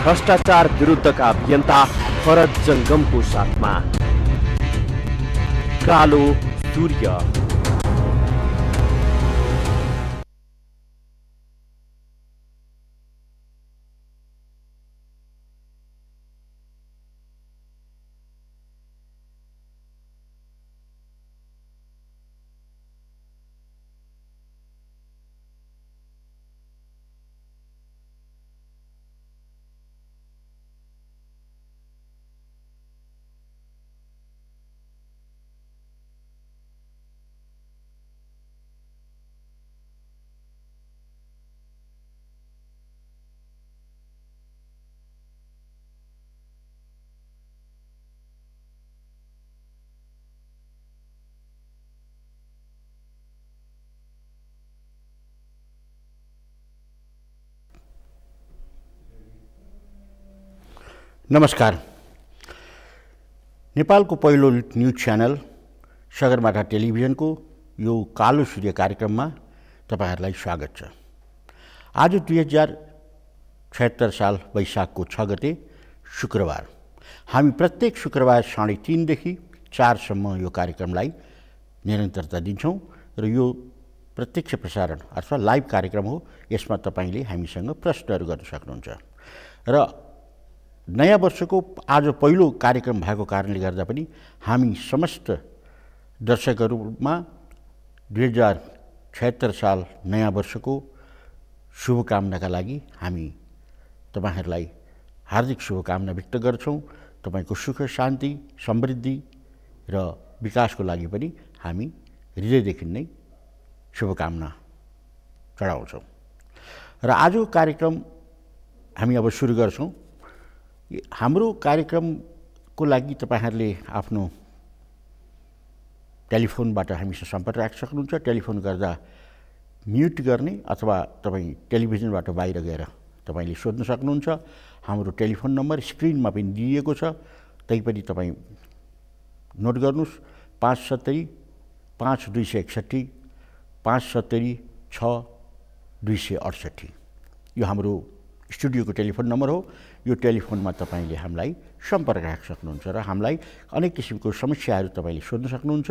भ्रष्टाचार विरुद्धका अभियन्ता फरद जंगमको साथमा कालो सूर्य। नमस्कार। नेपालको पहिलो न्यूज च्यानल सगरमाथा टेलिभिजनको यो कालो सूर्य कार्यक्रममा तपाईहरुलाई स्वागत छ। आज 2076 साल वैशाखको 6 गते शुक्रबार। हामी प्रत्येक शुक्रबार 3:30 देखि 4 सम्म यो कार्यक्रमलाई निरन्तरता दिन्छौं र यो प्रत्यक्ष प्रसारण अथवा लाइभ कार्यक्रम हो। यसमा तपाईले हामीसँग प्रश्नहरु गर्न सक्नुहुन्छ र नयाँ वर्षको आज पहिलो कार्यक्रम भएको कारणले गर्दा पनि हामी समस्त दर्शकहरुमा 2076 साल नयाँ वर्षको शुभकामनाका लागि हामी तपाईहरुलाई हार्दिक शुभकामना व्यक्त गर्छौं। तपाईको सुख शान्ति समृद्धि र विकासको लागि पनि हामी हृदयदेखि नै शुभकामना चढाउँछौं। र आजको कार्यक्रम हामी अब सुरु गर्छौं। हाम्रो कार्यक्रमको लागि तपाईहरुले आफ्नो टेलिफोनबाट हामीसँग सम्पर्क राख्न सक्नुहुन्छ। टेलिफोन गर्दा म्युट गर्ने अथवा तपाई टेलिभिजनबाट बाहिर गएर तपाईले सोध्न सक्नुहुन्छ। हाम्रो टेलिफोन नम्बर स्क्रिनमा पनि दिएको छ, तैपनि तपाई नोट गर्नुस्। 570 5261 570 6 268 यो हाम्रो स्टुडियोको टेलिफोन नम्बर हो। यो टेलिफोनमा तपाईले हामीलाई सम्पर्क राख्न सक्नुहुन्छ र हामीलाई अनेक किसिमको समस्याहरू तपाईले सोध्न सक्नुहुन्छ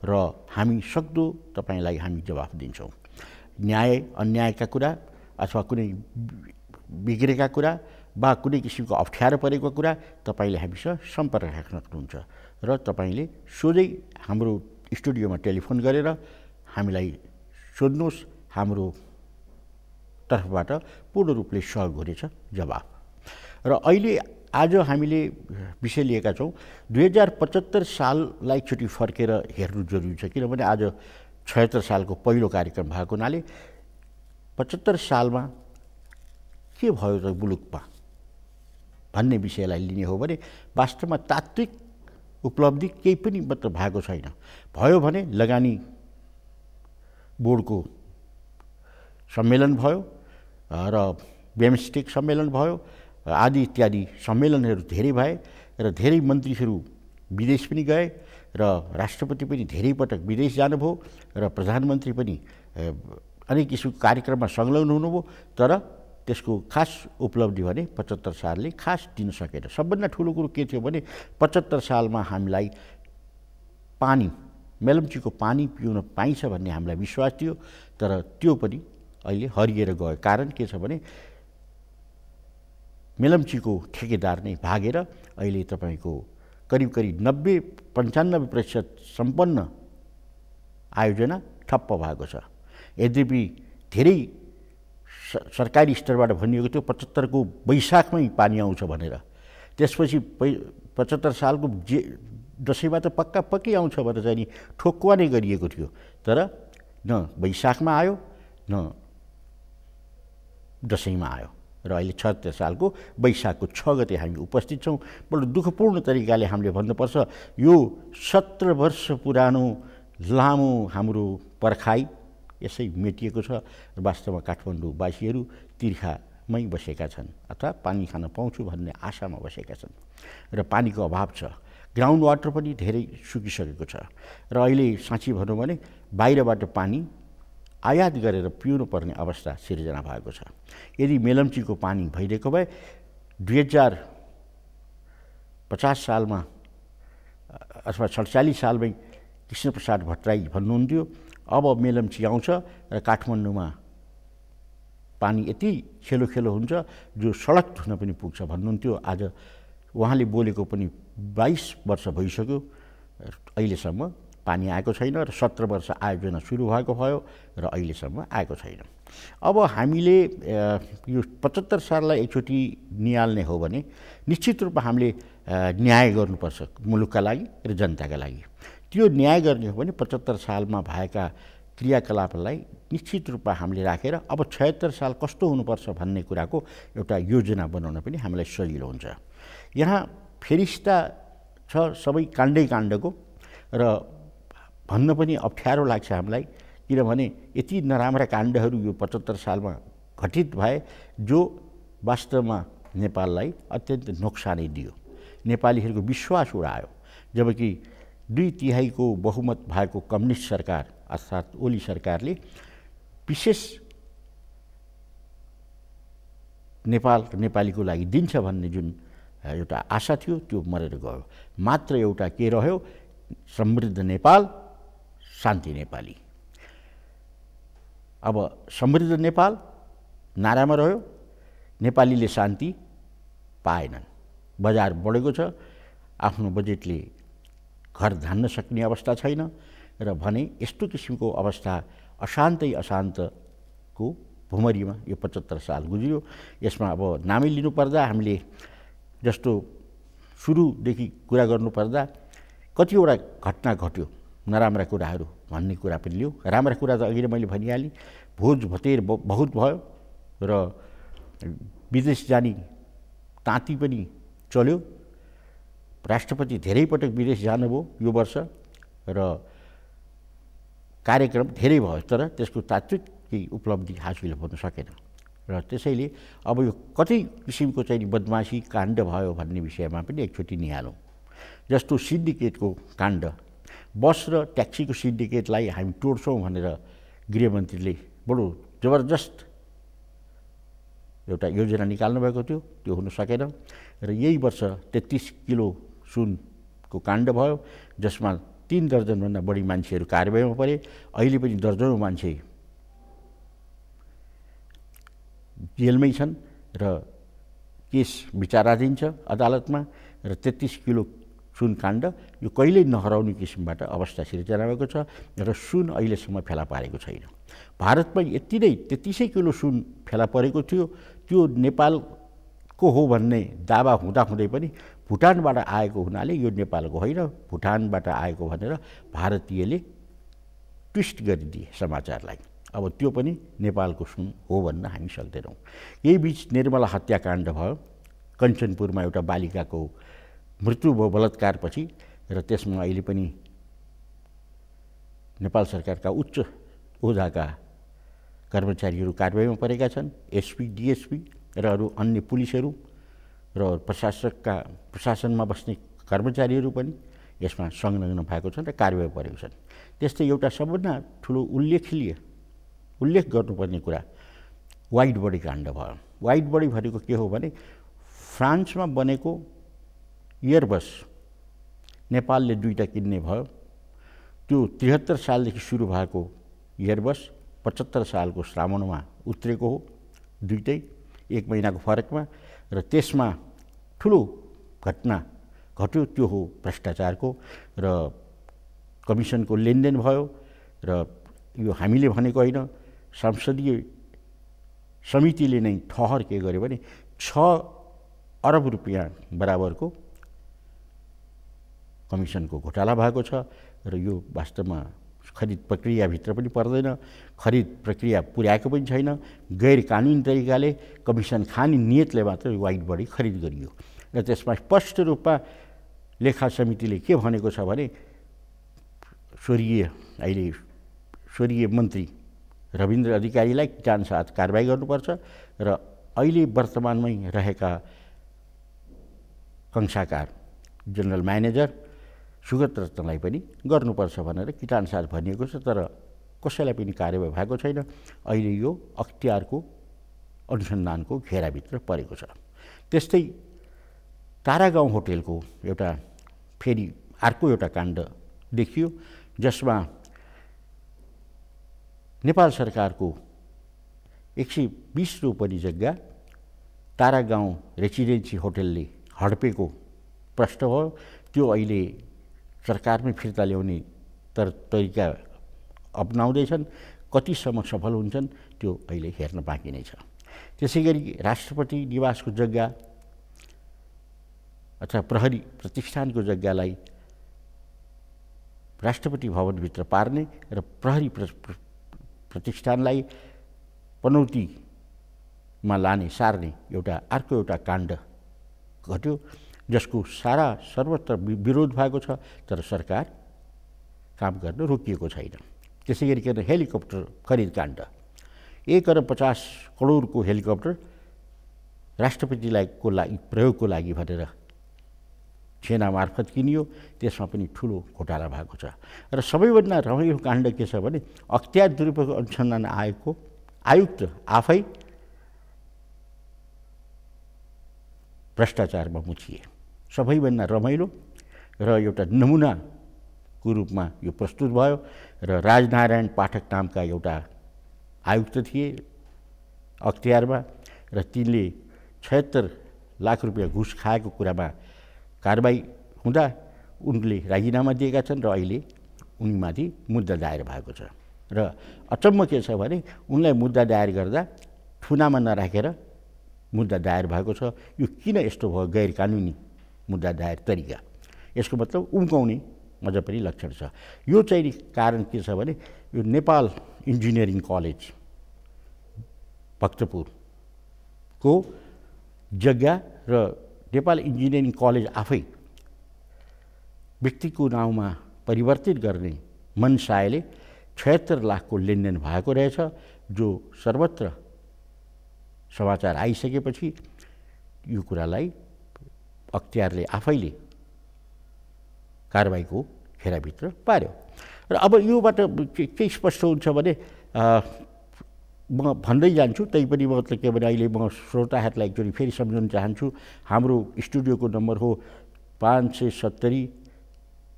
र हामी सक्दो तपाईलाई हामी जवाफ दिन्छौं। न्याय अन्यायका कुरा अथवा कुनै बिग्रेका कुरा वा कुनै किसिमको अप्ठ्यारो परेको कुरा तपाईले हामीसँग सम्पर्क राख्न सक्नुहुन्छ र तपाईले सोझै हाम्रो स्टुडियोमा टेलिफोन गरेर हामीलाई सोध्नुस्। हाम्रो तर्फबाट पूर्ण रूपले सहयोग हुनेछ जवाफ। र अहिले आज हामीले विषय लिएका छौं 2075 साललाई एकचोटि फर्केर हेर्नु जरुरी छ, किनभने आज 76 सालको पहिलो कार्यक्रम भएको हुनाले 75 सालमा के भयो त मुलुकमा भन्ने विषयलाई लिने हो भने वास्तवमा तात्विक उपलब्धि केही पनि मतलब भएको छैन। भयो भने लगानी बोर्डको सम्मेलन भयो र बेमस्टेक सम्मेलन भयो आदि इत्यादि सम्मेलनहरू धेरै भए र धेरै मन्त्रीहरू विदेश पनि गए र राष्ट्रपति पनि धेरै पटक विदेश जानुभयो र प्रधानमन्त्री पनि अनेक किसिमको कार्यक्रममा संलग्न हुनुभयो। तर त्यसको खास उपलब्धि भने 75 सालले खास दिन सकेन। सबभन्दा ठूलो कुरो के थियो भने 75 सालमा हामीलाई पानी मेलम्चीको पानी पिउन पाइन्छ भन्ने हामीलाई विश्वास थियो, तर त्यो पनि अहिले हरिएर गयो। कारण के छ भने मेलम्चीको ठेकेदार नै भागेर अहिले तपाईको करिब 90-95% सम्पन्न आयोजना ठप्प भएको छ। यद्यपि धेरै सरकारी स्तरबाट भनिएको थियो 75 को वैशाखमै पानी आउँछ भनेर। त्यसपछि 75 सालको दशैंमा त पक्कै आउँछ भनेर चाहिँ ठोक्वा नै गरिएको थियो, तर न वैशाखमा आयो न दशैंमा आयो र अहिले 76 सालको वैशाखको 6 गते हामी उपस्थित छौं। बडो दुःखपूर्ण तरिकाले हामीले भन्नुपर्छ यो 17 वर्ष पुरानो लामो हाम्रो पर्खाइ यसै मेटिएको छ। वास्तवमा काठमाडौँ वासीहरू तिर्खामै बसेका छन् अथवा पानी खान पाउँछु भन्ने आशामा बसेका छन् र पानीको अभाव छ। ग्राउन्ड वाटर पनि धेरै सुकिसकेको छ र अहिले साँच्चै भनौँ भने बाहिरबाट पानी आयात गरेर पिउनु पर्ने अवस्था सिर्जना भएको छ। यदि मेलम्चीको पानी भइदिएको भए 2050 सालमा अथवा 47 सालमै कृष्णप्रसाद भट्टराई भन्नुहुन्थ्यो अब मेलम्ची आउँछ र काठमाडौँमा पानी यति खेलो खेलो हुन्छ जो सडक धुन पनि पुग्छ भन्नुहुन्थ्यो। आज उहाँले बोलेको पनि 22 वर्ष भइसक्यो, अहिलेसम्म पानी आएको छैन र 17 वर्ष आयोजना सुरु भएको भयो र अहिलेसम्म आएको छैन। अब हामीले यो 75 साललाई एकचोटि निहाल्ने हो भने निश्चित रूपमा हामीले न्याय गर्नुपर्छ मुलुकका लागि र जनताका लागि। त्यो न्याय गर्ने हो भने 75 सालमा भएका क्रियाकलापलाई निश्चित रूपमा हामीले राखेर अब 76 साल कस्तो हुनुपर्छ भन्ने कुराको एउटा योजना बनाउन पनि हामीलाई सजिलो हुन्छ। यहाँ फेरिस्ता छ सबै काण्डको र भन्न पनि अप्ठ्यारो लाग्छ हामीलाई, किनभने यति नराम्रा काण्डहरू यो 75 सालमा घटित भए जो वास्तवमा नेपाललाई अत्यन्त नोक्सानी दियो, नेपालीहरूको विश्वास उडायो। जबकि 2/3 बहुमत भएको कम्युनिस्ट सरकार अर्थात् ओली सरकारले विशेष नेपालीको लागि दिन्छ भन्ने जुन एउटा आशा थियो त्यो मरेर गयो। मात्र एउटा के रह्यो, समृद्ध नेपाल, शान्ति नेपाली। अब समृद्ध नेपाल नारामा रह्यो, नेपालीले शान्ति पाएनन्। बजार बढेको छ, आफ्नो बजेटले घर धान्न सक्ने अवस्था छैन र भने यस्तो किसिमको अवस्था अशान्तको भुमरीमा यो 75 साल गुज्रियो। यसमा अब नामै लिनुपर्दा हामीले जस्तो सुरुदेखि कुरा गर्नुपर्दा कतिवटा घटना घट्यो, नराम्रा कुराहरू भन्ने कुरा पनि लियो। राम्रा कुरा त अघि नै मैले भनिहालेँ, भोज भतेर बहुत भयो र विदेश जाने ताती पनि चल्यो। राष्ट्रपति धेरै पटक विदेश जानुभयो यो वर्ष र कार्यक्रम धेरै भयो, तर त्यसको तात्विक केही उपलब्धि हासिल हुन सकेन र त्यसैले अब यो कति किसिमको चाहिँ बदमासी काण्ड भयो भन्ने विषयमा पनि एकचोटि निहालौँ। जस्तो सिन्डिकेटको काण्ड, बस र ट्याक्सीको सिन्डिकेटलाई हामी तोड्छौँ भनेर गृहमन्त्रीले बडो जबरजस्त एउटा योजना निकाल्नु भएको थियो, त्यो हुन सकेन र यही वर्ष 33 किलो सुनको काण्ड भयो, जसमा 3 दर्जनभन्दा बढी मान्छेहरू कारबाहीमा परे। अहिले पनि दर्जनौँ मान्छे जेलमै छन् र केस विचाराधीन छ अदालतमा र 33 किलो सुन काण्ड यो कहिल्यै नहराउने किसिमबाट अवस्था सिर्जना भएको छ र सुन अहिलेसम्म फेला पारेको छैन। भारतमा यति नै 33 किलो सुन फेला परेको थियो, त्यो नेपालको हो भन्ने दावा हुँदाहुँदै पनि भुटानबाट आएको हुनाले यो नेपालको होइन, भुटानबाट आएको भनेर भारतीयले ट्विस्ट गरिदिए समाचारलाई। अब त्यो पनि नेपालको सुन हो भन्न हामी सक्दैनौँ। यही बीच निर्मला हत्याकाण्ड भयो, कञ्चनपुरमा एउटा बालिकाको मृत्यु भयो बलात्कारपछि र त्यसमा अहिले पनि नेपाल सरकारका उच्च ओहदाका कर्मचारीहरू कारबाहीमा परेका छन्। एसपी, डिएसपी र अरू अन्य पुलिसहरू र प्रशासनमा बस्ने कर्मचारीहरू पनि यसमा संलग्न भएको छन् र कारबाहीमा परेको छन्। त्यस्तै एउटा सबभन्दा ठुलो उल्लेख गर्नुपर्ने कुरा वाइड बडी काण्ड भयो। वाइड बडी भनेको के हो भने फ्रान्समा बनेको एयरबस नेपालले 2टा किन्ने भयो। त्यो 73 सालदेखि सुरु भएको एयरबस 75 सालको श्रावणमा उत्रेको हो, 2टै 1 महिनाको फरकमा र त्यसमा ठुलो घटना घट्यो, त्यो हो भ्रष्टाचारको र कमिसनको लेनदेन भयो र यो हामीले भनेको होइन, संसदीय समितिले नै ठहर के गर्यो भने 6 अरब रुपियाँ बराबरको कमिसनको घोटाला भएको छ र यो वास्तवमा खरिद प्रक्रियाभित्र पनि पर्दैन, खरिद प्रक्रिया पुर्याएको पनि छैन। गैर कानुनी तरिकाले कमिसन खाने नियतले मात्र वाइड बडी खरिद गरियो र त्यसमा स्पष्ट रूपमा लेखा समितिले के भनेको छ भने स्वर्गीय मन्त्री रविन्द्र अधिकारीलाई किटानसाथ कारबाही गर्नुपर्छ र अहिले वर्तमानमै रहेका कंसाकार जनरल म्यानेजर सुगत रत्नलाई पनि गर्नुपर्छ भनेर किटानसाथ भनिएको छ, तर कसैलाई पनि कारबाही भएको छैन। अहिले यो अख्तियारको अनुसन्धानको घेराभित्र परेको छ। त्यस्तै तारागाउँ होटेलको एउटा फेरि अर्को एउटा काण्ड देखियो, जसमा नेपाल सरकारको 120 रोपनी जग्गा तारागाउँ रेसिडेन्सी होटेलले हडपेको प्रश्न भयो। त्यो अहिले सरकारमै फिर्ता ल्याउने तरिका अपनाउँदैछन्। कतिसम्म सफल हुन्छन् त्यो अहिले हेर्न बाँकी नै छ। त्यसै गरी राष्ट्रपति निवासको जग्गा अथवा प्रहरी प्रतिष्ठानको जग्गालाई राष्ट्रपति भवनभित्र पार्ने र प्रहरी प्रतिष्ठानलाई पनौतीमा लाने सार्ने अर्को एउटा काण्ड घट्यो, जसको सर्वत्र विरोध भएको छ, तर सरकार काम गर्न रोकिएको छैन। त्यसै गरिकन हेलिकप्टर खरिद काण्ड, 1 अरब 50 करोडको हेलिकप्टर राष्ट्रपतिलाई प्रयोगको लागि भनेर सेना मार्फत किनियो। त्यसमा पनि ठुलो घोटाला भएको छ। र सबैभन्दा रमाइलो काण्ड के छ भने अख्तियार दुरुपयोग अनुसन्धान आयोगको आयुक्त आफै भ्रष्टाचारमा मुछिए। सबैभन्दा रमाइलो र एउटा नमुनाको रूपमा यो प्रस्तुत भयो। र राजनारायण पाठक नामका एउटा आयुक्त थिए अख्तियारमा, र तिनले 76 लाख रुपियाँ घुस खाएको कुरामा कारबाही हुँदा उनले राजीनामा दिएका छन् र अहिले उनीमाथि मुद्दा दायर भएको छ। र अचम्म के छ भने उनलाई मुद्दा दायर गर्दा थुनामा नराखेर मुद्दा दायर भएको छ। यो किन यस्तो भयो गैर कानुनी मुद्दा दायर तरिका? यसको मतलब उम्काउने अझ पनि लक्षण छ। यो चाहिँ कारण के छ भने यो नेपाल इन्जिनियरिङ कलेज भक्तपुरको जग्गा र नेपाल इन्जिनियरिङ कलेज आफै व्यक्तिको नाउँमा परिवर्तित गर्ने मनसायले 76 लाखको लेनदेन भएको रहेछ, जो सर्वत्र समाचार आइसकेपछि यो कुरालाई अख्तियारले आफैले कारबाहीको घेराभित्र पार्यो। र अब योबाट के स्पष्ट हुन्छ भने म भन्दै जान्छु, तैपनि मतलब के भने अहिले म श्रोताहरूलाई एकचोटि फेरि सम्झाउन चाहन्छु। हाम्रो स्टुडियोको नम्बर हो 570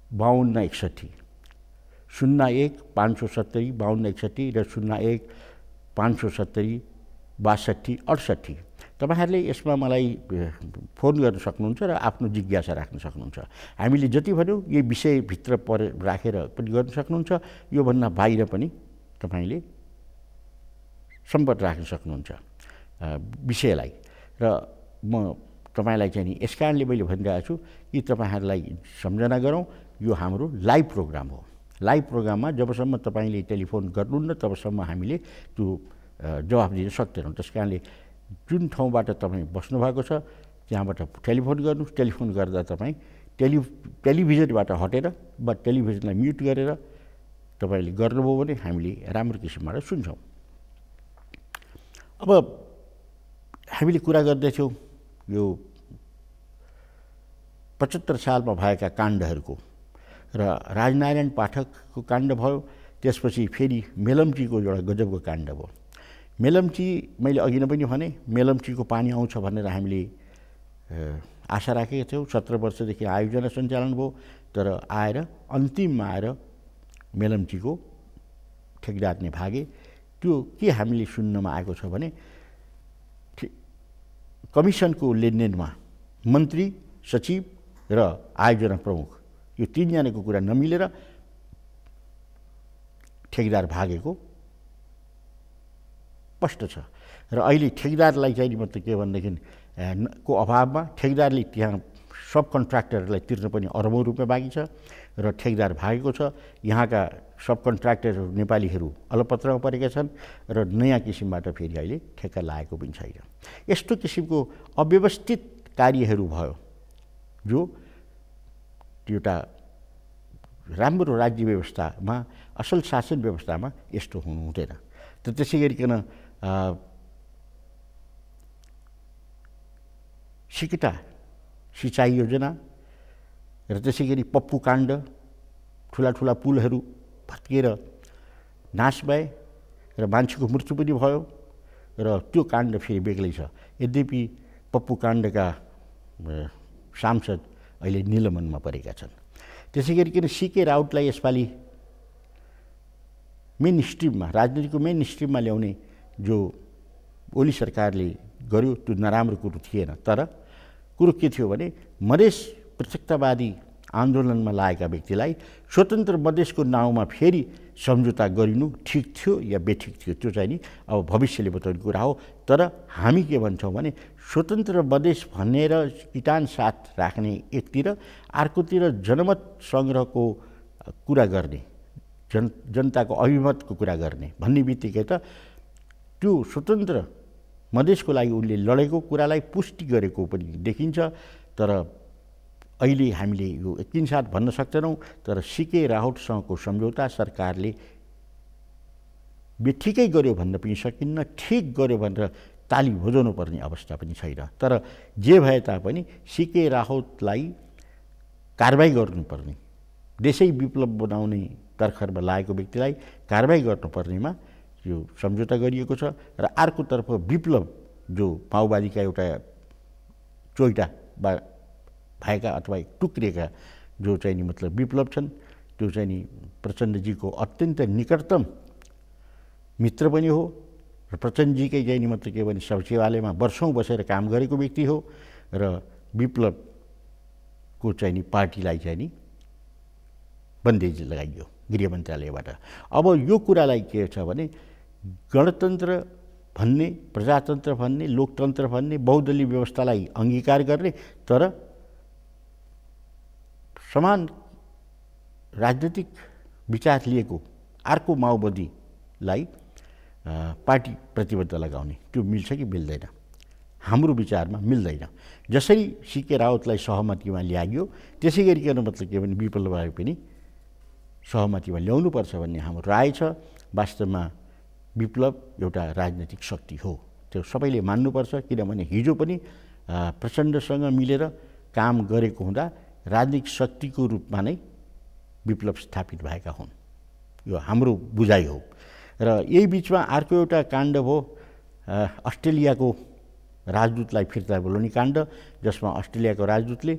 52 61, 01 570 52 61 र 01 570 62 68। तपाईहरुले यसमा मलाई फोन गर्न सक्नुहुन्छ र आफ्नो जिज्ञासा राख्न सक्नुहुन्छ। हामीले जति भन्यौ यो विषयभित्र राखेर पनि गर्न सक्नुहुन्छ, यो भन्दा बाहिर पनि तपाईले सम्पर्क राख्न सक्नुहुन्छ विषयलाई। र म तपाईलाई चाहिँ नि यस कारणले मैले भनिरहेको छु कि तपाईहरुलाई सम्झना गरौँ, यो हाम्रो लाइभ प्रोग्राम हो। लाइभ प्रोग्राममा जबसम्म तपाईले टेलिफोन गर्नुहुन्न तबसम्म हामीले त्यो जवाफ दिन सक्दैनौँ। त्यसकारणले जुन ठाउँबाट तपाईँ बस्नु भएको छ त्यहाँबाट टेलिफोन गर्नुहोस्। टेलिफोन गर्दा तपाईँ टेलिभिजनबाट हटेर वा टेलिभिजनलाई म्युट गरेर तपाईले गर्नुभयो भने हामीले राम्रो किसिमबाट सुन्छौँ। अब हामीले कुरा गर्दैछौँ यो 75 सालमा भएका काण्डहरूको, र राजनारायण पाठकको काण्ड भयो। त्यसपछि फेरि मेलम्चीको एउटा गजबको काण्ड भयो। मेलम्ची मैले अघि नै पनि भने मेलम्चीको पानी आउँछ भनेर हामीले आशा राखेका थियौँ। 17 वर्षदेखि आयोजना सञ्चालन भयो, तर आएर अन्तिममा आएर मेलम्चीको ठेकदार नै भागे। त्यो के हामीले सुन्नमा आएको छ भने कमिसनको लेनदेनमा मन्त्री, सचिव र आयोजना प्रमुख यो तीनजनाको कुरा नमिलेर ठेकदार भागेको स्पष्ट छ। र अहिले ठेकदारलाई चाहिँ मतलब के भनेदेखि को अभावमा ठेकदारले त्यहाँ सब कन्ट्र्याक्टरलाई तिर्न पनि अरबौँ रुपियाँ बाँकी छ र ठेकदार भागेको छ। यहाँका सब कन्ट्र्याक्टरहरू नेपालीहरू अलपत्रमा परेका छन् र नयाँ किसिमबाट फेरि अहिले ठेक्का लागेको पनि छैन। यस्तो किसिमको अव्यवस्थित कार्यहरू भयो जो एउटा राम्रो राज्य व्यवस्थामा, असल शासन व्यवस्थामा यस्तो हुनु हुँदैन। त त्यसै गरिकन सिकटा सिँचाइ योजना र त्यसै गरी पप्पू काण्ड, ठुला ठुला पुलहरू भत्किएर नाश भए र मान्छेको मृत्यु पनि भयो र त्यो काण्ड फेरि बेग्लै छ। यद्यपि पप्पू काण्डका सांसद अहिले निलम्बनमा परेका छन्। त्यसै गरिकन सीके राउतलाई यसपालि मेन स्ट्रिममा, राजनीतिको मेन स्ट्रिममा ल्याउने जो ओली सरकारले गर्यो त्यो नराम्रो कुरो थिएन। तर कुरो के थियो भने मधेस पृथकतावादी आन्दोलनमा लागेका व्यक्तिलाई स्वतन्त्र मधेसको नाउँमा फेरि सम्झौता गरिनु ठिक थियो या बेठिक थियो त्यो चाहिँ नि अब भविष्यले बताउने कुरा हो। तर हामी के भन्छौँ भने स्वतन्त्र मधेस भनेर किटान साथ राख्ने एकतिर, अर्कोतिर जनमत सङ्ग्रहको कुरा गर्ने, जनताको अभिमतको कुरा गर्ने भन्ने बित्तिकै त त्यो स्वतन्त्र मधेसको लागि उनले लडेको कुरालाई पुष्टि गरेको पनि देखिन्छ। तर अहिले हामीले यो एकैसाथ भन्न सक्दैनौँ। तर सीके राउतसँगको सम्झौता सरकारले बेठिकै गर्यो भन्न पनि सकिन्न, ठिक गर्यो भनेर ताली बजाउनु पर्ने अवस्था पनि छैन। तर जे भए तापनि सीके राउतलाई कारबाही गर्नुपर्ने, देशै विप्लव बनाउने तर्खरमा लागेको व्यक्तिलाई कारबाही गर्नुपर्नेमा यो सम्झौता गरिएको छ। र अर्कोतर्फ विप्लव जो माओवादीका एउटा चोइटा भएका अथवा टुक्रिएका जो चाहिँ नि मतलब विप्लव छन्, त्यो चाहिँ नि प्रचण्डजीको अत्यन्त निकटतम मित्र पनि हो र प्रचण्डजीकै चाहिँ नि मतलब के भने सचिवालयमा वर्षौँ बसेर काम गरेको व्यक्ति हो र विप्लवको चाहिँ नि पार्टीलाई चाहिँ नि बन्देज लगाइयो गृह मन्त्रालयबाट। अब यो कुरालाई के छ भने गणतन्त्र भन्ने, प्रजातन्त्र भन्ने, लोकतन्त्र भन्ने, बहुदलीय व्यवस्थालाई अङ्गीकार गर्ने तर समान राजनीतिक विचार लिएको अर्को माओवादीलाई पार्टी प्रतिबद्ध लगाउने त्यो मिल्छ कि मिल्दैन? हाम्रो विचारमा मिल्दैन। जसरी सीके राउतलाई सहमतिमा ल्याइयो त्यसै गरिकन मतलब के भने विप्लवलाई पनि सहमतिमा ल्याउनुपर्छ भन्ने हाम्रो राय छ। वास्तवमा विप्लव एउटा राजनीतिक शक्ति हो, त्यो सबैले मान्नुपर्छ। किनभने हिजो पनि प्रचण्डसँग मिलेर काम गरेको हुँदा राजनीतिक शक्तिको रूपमा नै विप्लव स्थापित भएका हुन्, यो हाम्रो बुझाइ हो। र यही बिचमा अर्को एउटा काण्ड भयो अस्ट्रेलियाको राजदूतलाई फिर्ता बोलाउने काण्ड, जसमा अस्ट्रेलियाको राजदूतले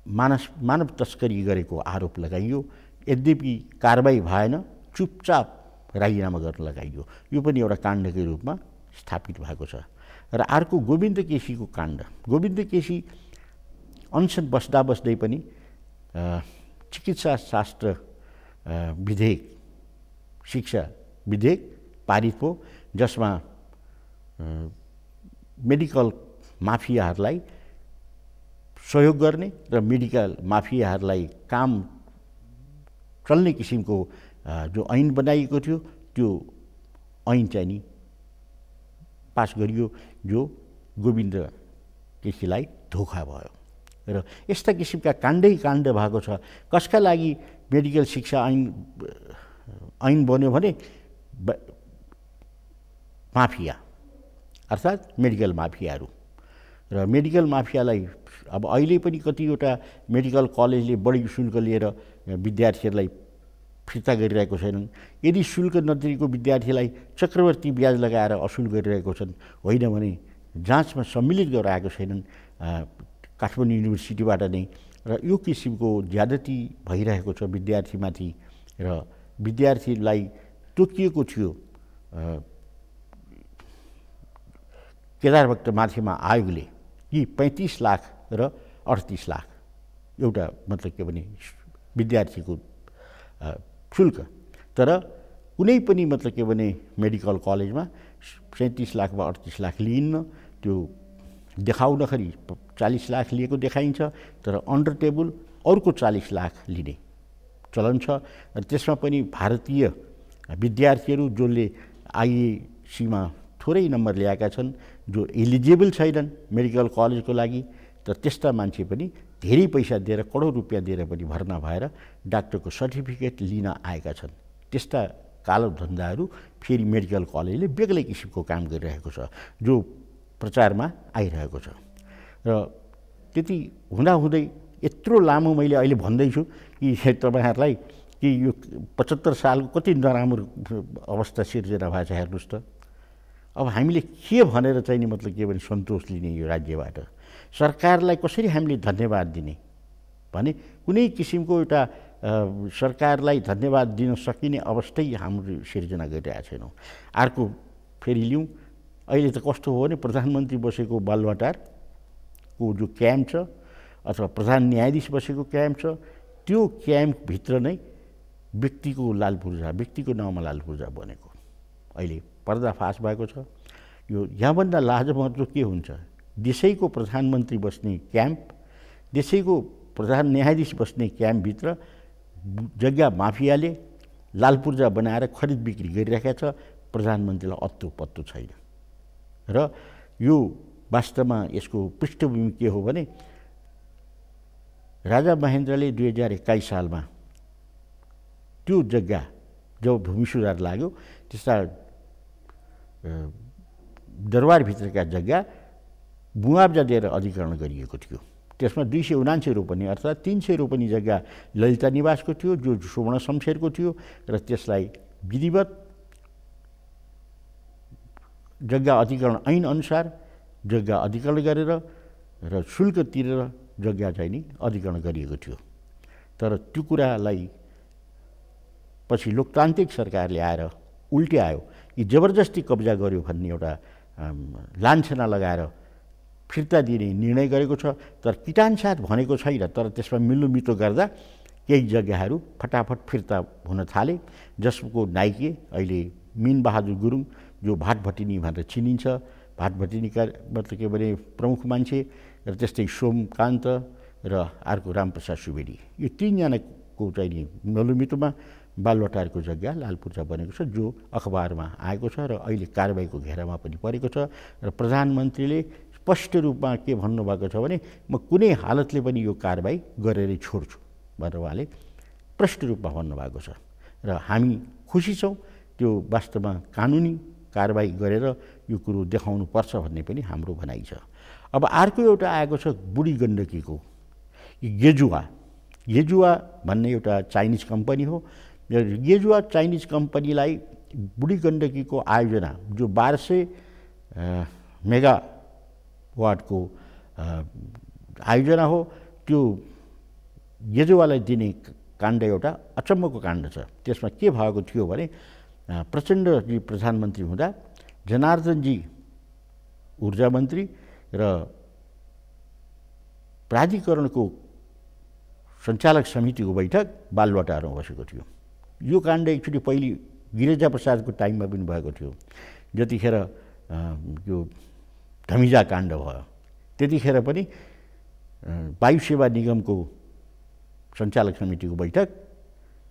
मानव तस्करी गरेको आरोप लगाइयो। यद्यपि कारबाही भएन, चुपचाप राजीनामा गर्न लगाइयो। यो पनि एउटा काण्डकै रूपमा स्थापित भएको छ। र अर्को गोविन्द केसीको काण्ड, गोविन्द केसी अनसन बस्दा बस्दै पनि चिकित्सा शास्त्र विधेयक, शिक्षा विधेयक पारित भयो, जसमा मेडिकल माफियाहरूलाई सहयोग गर्ने र मेडिकल माफियाहरूलाई काम चल्ने किसिमको जो ऐन बनाइएको थियो त्यो ऐन चाहिँ नि पास गरियो, जो गोविन्द केसीलाई धोका भयो। र यस्ता किसिमका काण्डै काण्ड भएको छ। कसका लागि मेडिकल शिक्षा ऐन बन्यो भने माफिया अर्थात् मेडिकल माफियाहरू, र मेडिकल माफियालाई अब अहिले पनि कतिवटा मेडिकल कलेजले बढी शुल्क लिएर विद्यार्थीहरूलाई फिर्ता गरिरहेको छैनन्। यदि शुल्क नतिरेको विद्यार्थीलाई चक्रवर्ती ब्याज लगाएर असुल गरिरहेको छन्, होइन भने जाँचमा सम्मिलित गराएको छैनन् काठमाडौँ युनिभर्सिटीबाट नै। र यो किसिमको ज्यादती भइरहेको छ विद्यार्थीमाथि। र विद्यार्थीलाई तोकिएको थियो केदारभक्त माथिमा आयोगले कि 35 लाख र 38 लाख एउटा मतलब के भने विद्यार्थीको शुल्क। तर कुनै पनि मतलब के भने मेडिकल कलेजमा 37 लाख वा 38 लाख लिइन्न। त्यो देखाउँदाखेरि 40 लाख लिएको देखाइन्छ, तर अन्डर टेबल अर्को 40 लाख लिने चलन छ। र त्यसमा पनि भारतीय विद्यार्थीहरू जसले आइएसीमा थोरै नम्बर ल्याएका छन्, जो एलिजिबल छैनन् मेडिकल कलेजको लागि, तर त्यस्ता मान्छे पनि धेरै पैसा दिएर करोड रुपियाँ दिएर पनि भर्ना भएर डाक्टरको सर्टिफिकेट लिन आएका छन्। त्यस्ता कालो धन्दाहरू फेरि मेडिकल कलेजले बेग्लै किसिमको काम गरिरहेको छ, जो प्रचारमा आइरहेको छ। र त्यति हुँदाहुँदै यत्रो लामो मैले अहिले भन्दैछु कि तपाईँहरूलाई कि यो 75 सालको कति नराम्रो अवस्था सिर्जना भएछ हेर्नुहोस् त। अब हामीले के भनेर चाहिँ नि मतलब के भने सन्तोष लिने यो राज्यबाट सरकारलाई कसरी हामीले धन्यवाद दिने भने कुनै किसिमको एउटा सरकारलाई धन्यवाद दिन सकिने अवस्थै हाम्रो सिर्जना गरिरहेका छैनौँ। अर्को फेरि लिउँ, अहिले त कस्तो हो भने प्रधानमन्त्री बसेको बालुवाटारको जो क्याम्प छ अथवा प्रधान न्यायाधीश बसेको क्याम्प छ, त्यो क्याम्पभित्र नै व्यक्तिको लालपुर्जा, व्यक्तिको नाउँमा लालपुर्जा बनेको अहिले पर्दाफास भएको छ। यो यहाँभन्दा लाजमर्दो के हुन्छ, देशैको प्रधानमन्त्री बस्ने क्याम्प, देशैको प्रधान न्यायाधीश बस्ने क्याम्पभित्र जग्गा माफियाले लालपुर्जा बनाएर खरिद बिक्री गरिरहेका छ, प्रधानमन्त्रीलाई अत्तो पत्तो छैन। र यो वास्तवमा यसको पृष्ठभूमि के हो भने राजा महेन्द्रले 2021 सालमा त्यो जग्गा जब भूमि सुधार लाग्यो त्यस्ता दरबारभित्रका जग्गा मुआब्जा दिएर अधिग्रहण गरिएको थियो। त्यसमा 279 रोपनी अर्थात् 300 रोपनी जग्गा ललिता निवासको थियो, जो सुवर्ण शमशेरको थियो, र त्यसलाई विधिवत जग्गा अधिग्रहण ऐन अनुसार जग्गा अधिग्रहण गरेर र शुल्क तिरेर जग्गा चाहिँ नि अधिग्रहण गरिएको थियो। तर त्यो कुरालाई पछि लोकतान्त्रिक सरकारले आएर उल्ट्यायो, कि जबरजस्ती कब्जा गर्यो भन्ने एउटा लान्छना लगाएर फिर्ता दिने निर्णय गरेको छ। तर किटानसाथ भनेको छैन, तर त्यसमा मिल्दोमिल्दो गर्दा केही जग्गाहरू फटाफट फिर्ता हुन थाले, जसको नाइके अहिले मिनबहादुर गुरुङ जो भाटभटिनी भनेर चिनिन्छ, भाटभटिनीका मतलब के भने प्रमुख मान्छे, र त्यस्तै सोमकान्त र अर्को रामप्रसाद सुवेदी, यो तीनजनाको चाहिँ नि मिल्दोमिल्दोमा बालुवाटारको जग्गा लालपुर्जा बनेको छ, जो अखबारमा आएको छ र अहिले कारबाहीको घेरामा पनि परेको छ। र प्रधानमन्त्रीले स्पष्ट रूपमा के भन्नुभएको छ भने म कुनै हालतले पनि यो कारबाही गरेरै छोड्छु भनेर उहाँले प्रष्ट रूपमा भन्नुभएको छ। र हामी खुसी छौँ, त्यो वास्तवमा कानुनी कारबाही गरेर यो कुरो देखाउनु पर्छ भन्ने पनि हाम्रो भनाइ छ। अब अर्को एउटा आएको छ बुढी गण्डकीको गेजुवा। गेजुवा भन्ने एउटा चाइनिज कम्पनी हो। गेजुवा चाइनिज कम्पनीलाई बुढी गण्डकीको आयोजना जो 1200 मेगावाटको आयोजना हो, त्यो गेजुवालाई दिने काण्ड एउटा अचम्मको काण्ड छ। त्यसमा के भएको थियो भने प्रचण्डजी प्रधानमन्त्री हुँदा जनार्दनजी ऊर्जा मन्त्री र प्राधिकरणको सञ्चालक समितिको बैठक बालुवाटारमा बसेको थियो। यो काण्ड एक्चुअली पहिले गिरिजा प्रसादको टाइममा पनि भएको थियो। जतिखेर यो धमिजा काण्ड भयो त्यतिखेर पनि वायु सेवा निगमको सञ्चालक समितिको बैठक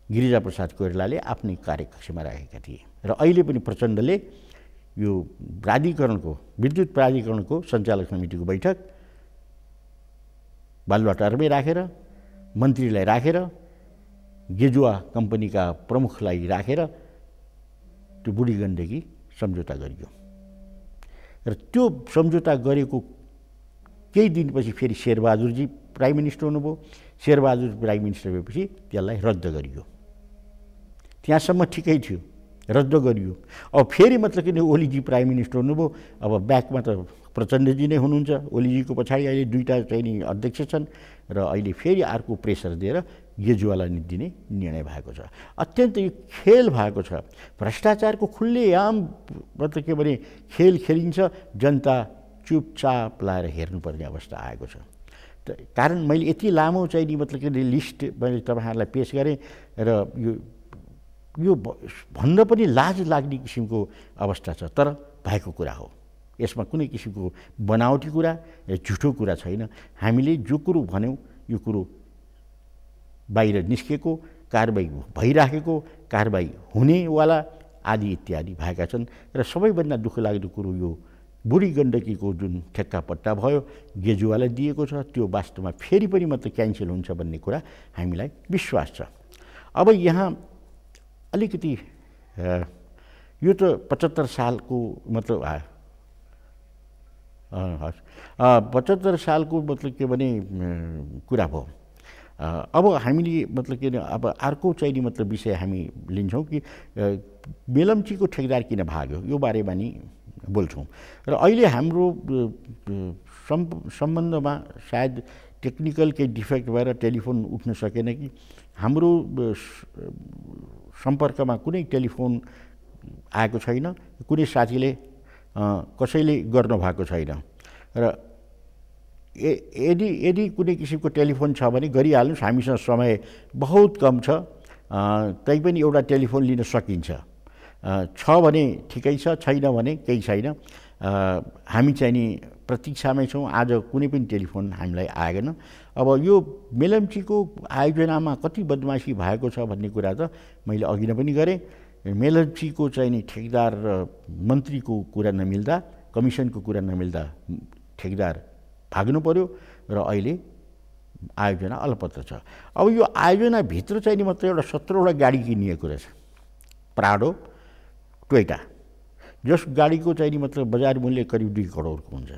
गिरिजा प्रसाद कोइरालाले आफ्नै कार्यकक्षमा राखेका थिए। र अहिले पनि प्रचण्डले यो प्राधिकरणको विद्युत प्राधिकरणको सञ्चालक समितिको बैठक बालुवाटारमै राखेर मन्त्रीलाई राखेर गेजुवा कम्पनीका प्रमुखलाई राखेर त्यो बुढी गण्डकी सम्झौता गरियो। र त्यो सम्झौता गरेको केही दिनपछि फेरि शेरबहादुरजी प्राइम मिनिस्टर हुनुभयो। शेरबहादुर प्राइम मिनिस्टर भएपछि त्यसलाई रद्द गरियो। त्यहाँसम्म ठिकै थियो, रद्द गरियो। अब फेरि मतलब किन ओलीजी प्राइम मिनिस्टर हुनुभयो, अब ब्याकमा त प्रचण्डजी नै हुनुहुन्छ। ओलीजीको पछाडि अहिले दुईवटा चाहिँ नि अध्यक्ष छन् र अहिले फेरि अर्को प्रेसर दिएर गेजुवालाई दिने निर्णय भएको छ। अत्यन्त यो खेल भएको छ, भ्रष्टाचारको खुल्लेआम मतलब के भने खेल खेलिन्छ, जनता चुपचाप लाएर हेर्नुपर्ने अवस्था आएको छ। कारण मैले यति लामो चाहिँ नि मतलब के लिस्ट मैले तपाईँहरूलाई पेस गरेँ र यो भन्न पनि लाज लाग्ने किसिमको अवस्था छ, तर भएको कुरा हो। यसमा कुनै किसिमको बनावटी कुरा या झुटो कुरा छैन। हामीले जो कुरो भन्यौँ यो कुरो बाहिर निस्केको, कारबाही भइराखेको, कारबाही हुनेवाला आदि इत्यादि भएका छन्। र सबैभन्दा दुःख लाग्दो कुरो यो बुढी गण्डकीको जुन ठेक्कापट्टा भयो गेजुवालाई दिएको छ, त्यो वास्तवमा फेरि पनि मतलब क्यान्सल हुन्छ भन्ने कुरा हामीलाई विश्वास छ। अब यहाँ अलिकति यो त 75 सालको मतलब 75 सालको मतलब के भने कुरा भयो। अब हामीले मतलब के अब अर्को चाहिँ नि मतलब विषय हामी लिन्छौँ कि मेलम्चीको ठेकदार किन भाग्यो, यो बारेमा नि बोल्छौँ। र अहिले हाम्रो सम्बन्धमा सायद टेक्निकल केही डिफेक्ट भएर टेलिफोन उठ्न सकेन कि हाम्रो सम्पर्कमा कुनै टेलिफोन आएको छैन, कुनै साथीले कसैले गर्नुभएको छैन। र यदि कुनै किसिमको टेलिफोन छ भने गरिहाल्नुहोस्, हामीसँग समय बहुत कम छ, तैपनि एउटा टेलिफोन लिन सकिन्छ। छ भने ठिकै छ, छैन भने केही छैन। हामी चाहिँ नि प्रतीक्षामै छौँ। आज कुनै पनि टेलिफोन हामीलाई आएन। अब यो मेलम्चीको आयोजनामा कति बदमासी भएको छ भन्ने कुरा त मैले अघि नै पनि गरेँ। मेलम्चीको चाहिँ नि ठेकदार र मन्त्रीको कुरा नमिल्दा, कमिसनको कुरा नमिल्दा ठेकदार भाग्नु पर्यो र अहिले आयोजना अलपत्र छ। अब यो आयोजनाभित्र चाहिँ नि मात्र एउटा 17वटा गाडी किनिएको रहेछ, प्राडो, टोयोटा, जस गाडीको चाहिँ नि मात्र बजार मूल्य करिब 2 करोडको हुन्छ।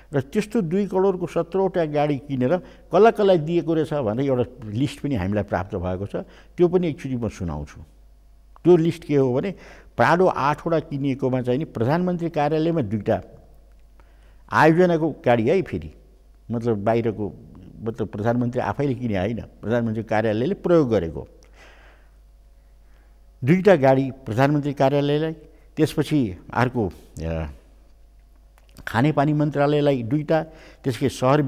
र त्यस्तो 2 करोडको 17वटा गाडी किनेर कसलाई कसलाई दिएको रहेछ भनेर एउटा लिस्ट पनि हामीलाई प्राप्त भएको छ। त्यो पनि एकचोटि म सुनाउँछु। त्यो लिस्ट के हो भने प्राडो 8वटा किनिएकोमा चाहिँ नि प्रधानमन्त्री कार्यालयमा 2टा आयोजनाको गाडी है, फेरि मतलब बाहिरको, मतलब प्रधानमन्त्री आफैले किने होइन, प्रधानमन्त्री कार्यालयले प्रयोग गरेको 2टा गाडी प्रधानमन्त्री कार्यालयलाई, त्यसपछि अर्को खानेपानी मन्त्रालयलाई 2टा, त्यसकै शहर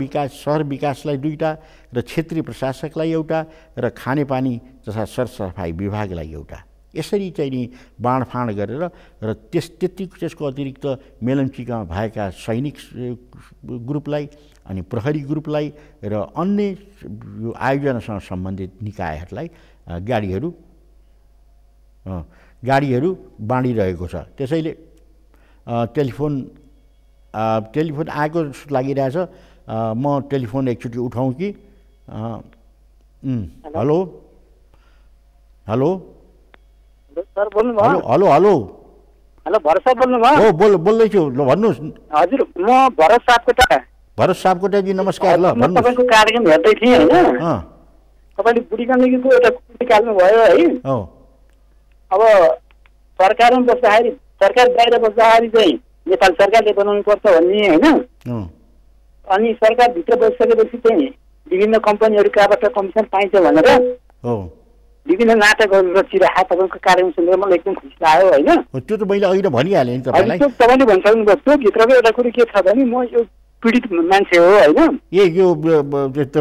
विकासलाई 2टा र क्षेत्रीय प्रशासकलाई एउटा र खानेपानी तथा सरसफाइ विभागलाई एउटा। यसरी चाहिँ नि बाँडफाँड गरेर र त्यसको अतिरिक्त मेलम्चीका भएका सैनिक ग्रुपलाई अनि प्रहरी ग्रुपलाई र अन्य यो आयोजनासँग सम्बन्धित निकायहरूलाई गाडीहरू बाँडिरहेको छ। त्यसैले टेलिफोन आएको लागिरहेछ। म टेलिफोन एकचोटि उठाउँ कि? हेलो हेलो सर बोल्नुभयो? Hello hello hello Bharat sir बोल्नुभयो? हो बोल्दैछु, ल भन्नुहोस्। हजुर, म भरत सापकोटाजी नमस्कार। ल भन्नुहोस्। तपाईँको कार्यक्रम हेर्दै थिएँ होइन, तपाईँले बुढी गण्डकीको एउटा निकाल्नु भयो है। अब सरकारमा बस्दाखेरि, सरकार बाहिर बस्दाखेरि चाहिँ नेपाल सरकारले बनाउनु पर्छ भन्ने होइन, अनि सरकारभित्र बसिसकेपछि चाहिँ विभिन्न कम्पनीहरू कहाँबाट कमिसन पाइन्छ भनेर विभिन्न नाटकहरू रचिरहेको तपाईँको कार्यक्रम सुनेर मलाई एकदम खुसी लाग्यो होइन। त्यो त मैले अहिले भनिहालेँ नि तपाईँलाई। तपाईँले भनिसक्नु भयो। त्यो भित्रको एउटा कुरो के छ भने म यो पीडित मान्छे हो होइन। यो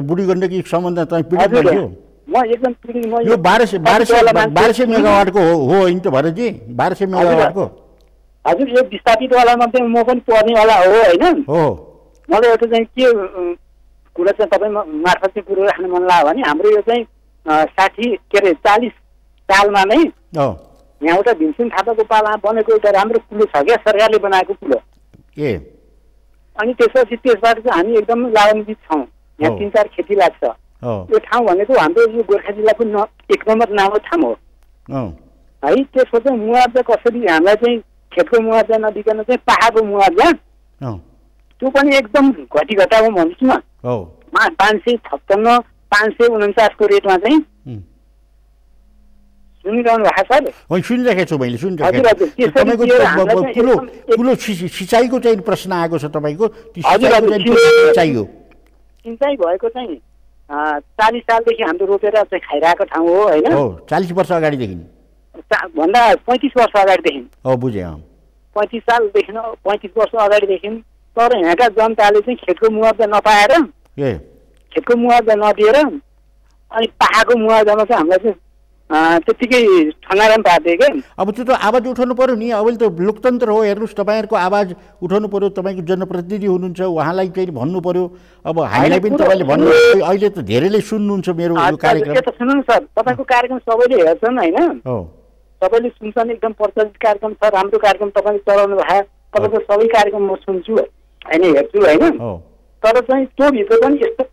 बुढी गण्डकी सम्बन्ध तपाईँ पीडित मान्छे हो? म एकदम पीडित। म यो 1200 मेगावाटको हो होइन त भरतजी? 1200 मेगावाटको? हजुर, यो विस्थापितवाला मध्ये म पनि पर्नेवाला हो होइन। मलाई एउटा चाहिँ के कुरा चाहिँ तपाईँ मार्फत चाहिँ कुरो राख्न मन लाग्यो भने हाम्रो यो चाहिँ 40 सालमा नै यहाँ एउटा भीमसेन थापाको पालामा बनेको एउटा राम्रो पुलो छ क्या, सरकारले बनाएको पुलो। अनि त्यसपछि त्यसबाट चाहिँ हामी एकदम लाभान्वित छौँ। यहाँ 3-4 खेती लाग्छ। यो ठाउँ भनेको हाम्रो यो गोर्खा जिल्लाको 1 नम्बर नामको ठाउँ हो है। त्यसको चाहिँ मुआवजा कसरी हामीलाई चाहिँ खेतको मुआवजा नदिकन चाहिँ पाहाडको मुआवजा त्यो पनि एकदम घटिघटाको भन्छु न। 556, 549 को रेटमा चाहिँ सुनिरहनु भएको सर? सुनिरहेको छु मैले, सुनिरहेको। तपाईँको सिँचाइको चाहिँ प्रश्न आएको छ तपाईँको? सिँचाइ भएको चाहिँ 40 सालदेखि हाम्रो रोपेर चाहिँ खाइरहेको ठाउँ हो होइन। 40 वर्ष अगाडिदेखि भन्दा 35 वर्ष अगाडिदेखि। बुझेँ। 35 सालदेखि 35 वर्ष अगाडिदेखि। तर यहाँका जनताले चाहिँ खेतको मुआवजा नपाएर, खेतको मुआवजा नदिएर अनि पाहाडको मुआवजामा चाहिँ हामीलाई चाहिँ त्यतिकै ठनाराम पार्दियो क्या। अब त्यो त आवाज उठाउनु पर्यो नि। अब त लोकतन्त्र हो, हेर्नुहोस्, तपाईँहरूको आवाज उठाउनु पर्यो। तपाईँको जनप्रतिनिधि हुनुहुन्छ, उहाँलाई चाहिँ भन्नु पर्यो। अब हामीलाई पनि तपाईँले भन्नु, अहिले त धेरैले सुन्नुहुन्छ मेरो यो कार्यक्रम। सुन्नु न सर, तपाईँको कार्यक्रम सबैले हेर्छन् होइन, सबैले सुन्छन्। एकदम प्रचलित कार्यक्रम छ, राम्रो कार्यक्रम तपाईँले चलाउनु भयो। तपाईँको सबै कार्यक्रम म सुन्छु होइन, हेर्छु होइन। तर चाहिँ त्यो भित्र पनि यस्तो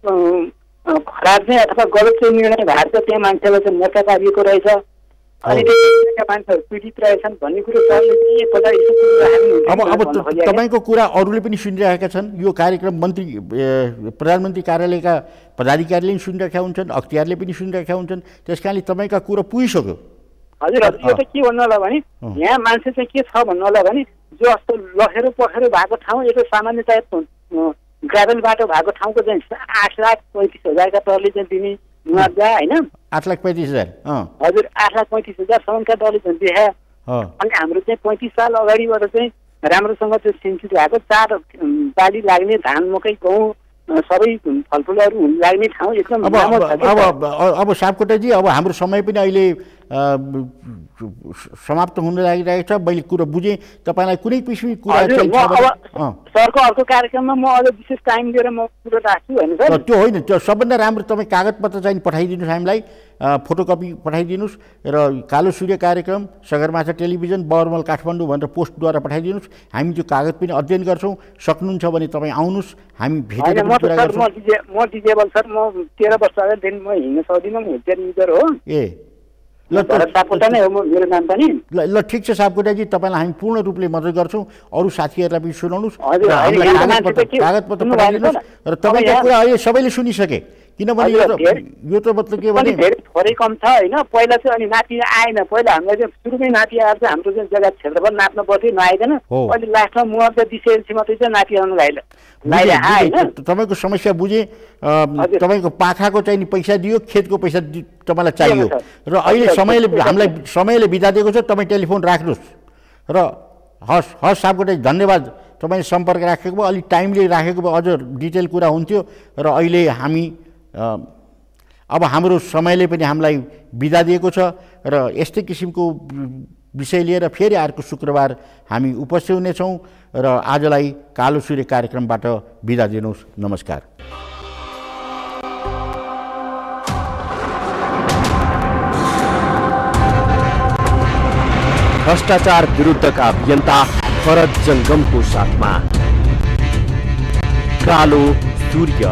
खराब चाहिँ अथवा गलत चाहिँ निर्णय भएको छ, त्यहाँ मान्छेलाई चाहिँ मोर्चा पारिएको रहेछ अनि त्यहाँ मान्छेहरू पीडित रहेछन् भन्ने कुरो अब तपाईँको कुरा अरूले पनि सुनिरहेका छन्। यो कार्यक्रम प्रधानमन्त्री कार्यालयका पदाधिकारीले पनि सुनिरहेका हुन्छन्, अख्तियारले पनि सुनिरहेका हुन्छन्। त्यस कारणले तपाईँका कुरा पुगिसक्यो। हजुर, यो त के भन्नु होला भने यहाँ मान्छे चाहिँ के छ भन्नु होला भने जो जस्तो लखेरो पखेरो भएको ठाउँ एउटा सामान्यतया ग्राभेल बाटो भएको ठाउँको चाहिँ 8,35,000 तहले चाहिँ दिने मुआवजा होइन 8,35,000 हजुर 8,35,000 सम्मका दरले चाहिँ दिए अनि हाम्रो चाहिँ 35 साल अगाडिबाट चाहिँ राम्रोसँग त्यो सिन्सित भएको 4 बाली लाग्ने धान मकै गहुँ सबै फलफुलहरू लाग्ने ठाउँ एकदम अब सापकोटाजी अब हाम्रो समय पनि अहिले समाप्त हुन लागिरहेको छ। मैले कुरो बुझेँ तपाईँलाई कुनै किसिमको कुरा सरको अर्को कार्यक्रममा म अझ विशेष टाइम लिएर म कुरो राख्छु होइन सर। त्यो होइन, त्यो सबभन्दा राम्रो तपाईँ कागजपत्र चाहिँ पठाइदिनुहोस् हामीलाई, फोटोकपी पठाइदिनुहोस् र कालो सूर्य कार्यक्रम सगरमाथा टेलिभिजन बर्मल काठमाडौँ भनेर पोस्टद्वारा पठाइदिनुहोस्। हामी त्यो कागज पनि अध्ययन गर्छौँ। सक्नुहुन्छ भने तपाईँ आउनुहोस्, हामी भेटेर कुरा गर्छौँ। म डिजेबल सर, म 13 वर्ष अगाडिदेखि म हिँड्न सक्दिनँ, म व्हिलचेयर युजर हो। ल ठिक छ सापकोटाजी, तपाईँलाई हामी पूर्ण रूपले मद्दत गर्छौँ। अरू साथीहरूलाई पनि सुनाउनुहोस्, कागजपत्र पठाइदिनुहोस् र तपाईँको कुरा अहिले सबैले सुनिसके। किनभने यो त मतलब के भने थोरै कम छ होइन। पहिला चाहिँ अनि नापी आएन, पहिला हामीलाई चाहिँ सुरुमै नापी आएर चाहिँ हाम्रो चाहिँ जग्गा क्षेत्रफल नाप्न पर्थ्यो, नआइकन अहिले लास्टमा मुआवजा दिइसकेपछि मात्रै चाहिँ नापी आउनु होइन। तपाईँको समस्या बुझेँ। तपाईँको पाखाको चाहिँ पैसा दियो, खेतको पैसा तपाईँलाई चाहियो र अहिले हामीलाई समयले बिदा दिएको छ। तपाईँ टेलिफोन राख्नुहोस् र हस् सापकोटाजी धन्यवाद। तपाईँले सम्पर्क राखेको भए, अलिक टाइमले राखेको भए अझ डिटेल कुरा हुन्थ्यो। र अहिले हामी अब हाम्रो समयले पनि हामीलाई बिदा दिएको छ र यस्तै किसिमको विषय लिएर फेरि अर्को शुक्रबार हामी उपस्थित हुनेछौँ र आजलाई कालो सूर्य कार्यक्रमबाट बिदा दिनुहोस्। नमस्कार। भ्रष्टाचार विरुद्धका अभियन्ता भरत जंगमको साथमा कालो सूर्य।